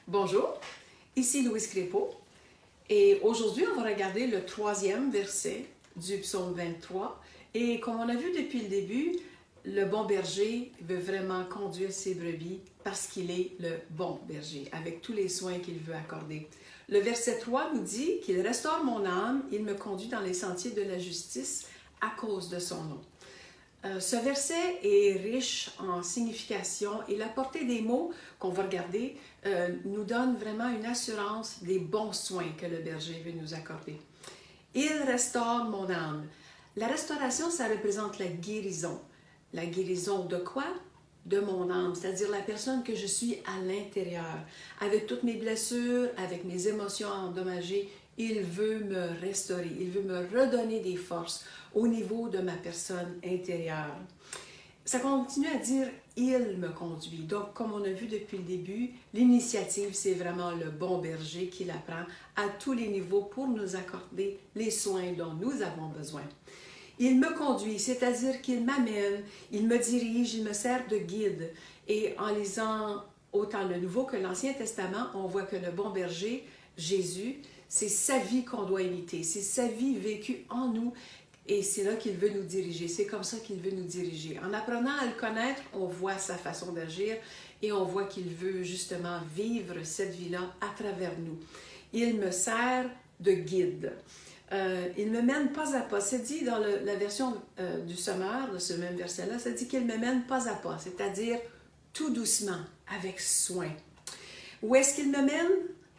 Bonjour, ici Louise Crépeau et aujourd'hui on va regarder le 3e verset du psaume 23 et comme on a vu depuis le début, le bon berger veut vraiment conduire ses brebis parce qu'il est le bon berger avec tous les soins qu'il veut accorder. Le verset 3 nous dit qu'il restaure mon âme, il me conduit dans les sentiers de la justice à cause de son nom. Ce verset est riche en signification et la portée des mots qu'on va regarder nous donne vraiment une assurance des bons soins que le berger veut nous accorder. Il restaure mon âme. La restauration, ça représente la guérison. La guérison de quoi? De mon âme, c'est-à-dire la personne que je suis à l'intérieur. Avec toutes mes blessures, avec mes émotions endommagées, il veut me restaurer, il veut me redonner des forces au niveau de ma personne intérieure. Ça continue à dire « il me conduit ». Donc, comme on a vu depuis le début, l'initiative, c'est vraiment le bon berger qui la prend à tous les niveaux pour nous accorder les soins dont nous avons besoin. Il me conduit, c'est-à-dire qu'il m'amène, il me dirige, il me sert de guide. Et en lisant autant le Nouveau que l'Ancien Testament, on voit que le bon berger, Jésus, c'est sa vie qu'on doit imiter, c'est sa vie vécue en nous et c'est là qu'il veut nous diriger, c'est comme ça qu'il veut nous diriger. En apprenant à le connaître, on voit sa façon d'agir et on voit qu'il veut justement vivre cette vie-là à travers nous. Il me sert de guide. Il me mène pas à pas. C'est dit dans la version du Sommeur, de ce même verset-là, ça dit qu'il me mène pas à pas, c'est-à-dire tout doucement, avec soin. Où est-ce qu'il me mène?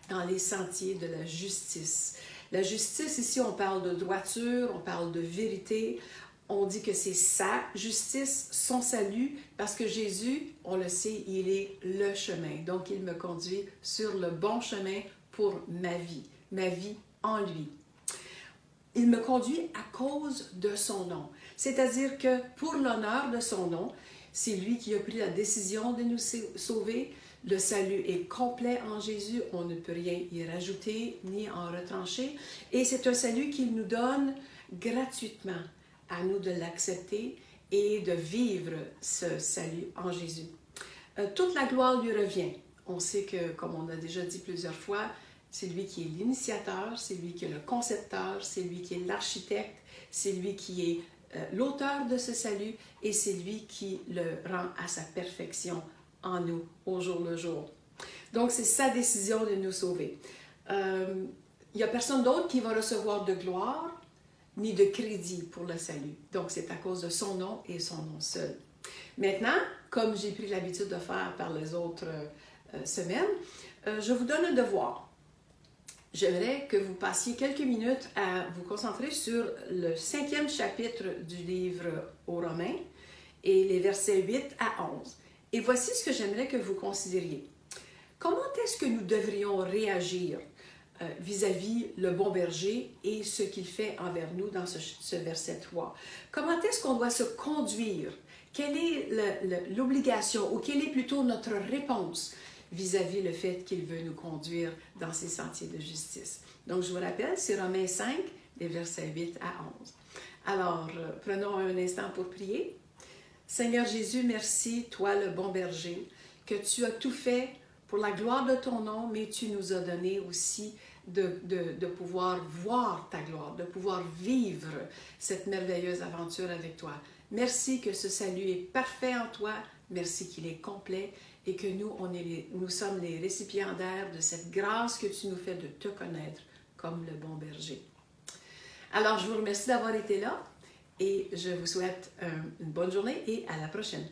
Dans les sentiers de la justice. La justice, ici, on parle de droiture, on parle de vérité. On dit que c'est sa justice, son salut, parce que Jésus, on le sait, il est le chemin. Donc, il me conduit sur le bon chemin pour ma vie en lui. Il me conduit à cause de son nom. C'est-à-dire que pour l'honneur de son nom, c'est lui qui a pris la décision de nous sauver. Le salut est complet en Jésus, on ne peut rien y rajouter ni en retrancher. Et c'est un salut qu'il nous donne gratuitement, à nous de l'accepter et de vivre ce salut en Jésus. Toute la gloire lui revient. On sait que, comme on a déjà dit plusieurs fois, c'est lui qui est l'initiateur, c'est lui qui est le concepteur, c'est lui qui est l'architecte, c'est lui qui est l'auteur de ce salut et c'est lui qui le rend à sa perfection en nous, au jour le jour. Donc, c'est sa décision de nous sauver. Il n'y a personne d'autre qui va recevoir de gloire ni de crédit pour le salut. Donc, c'est à cause de son nom et son nom seul. Maintenant, comme j'ai pris l'habitude de faire par les autres semaines, je vous donne un devoir. J'aimerais que vous passiez quelques minutes à vous concentrer sur le 5e chapitre du livre aux Romains et les versets 8 à 11. Et voici ce que j'aimerais que vous considériez. Comment est-ce que nous devrions réagir vis-à-vis le bon berger et ce qu'il fait envers nous dans ce verset 3? Comment est-ce qu'on doit se conduire? Quelle est l'obligation ou quelle est plutôt notre réponse vis-à-vis le fait qu'il veut nous conduire dans ces sentiers de justice? Donc, je vous rappelle, c'est Romains 5, les versets 8 à 11. Alors, prenons un instant pour prier. Seigneur Jésus, merci, toi le bon berger, que tu as tout fait pour la gloire de ton nom, mais tu nous as donné aussi de pouvoir voir ta gloire, de pouvoir vivre cette merveilleuse aventure avec toi. Merci que ce salut est parfait en toi, merci qu'il est complet et que nous sommes les récipiendaires de cette grâce que tu nous fais de te connaître comme le bon berger. Alors, je vous remercie d'avoir été là. Et je vous souhaite une bonne journée et à la prochaine.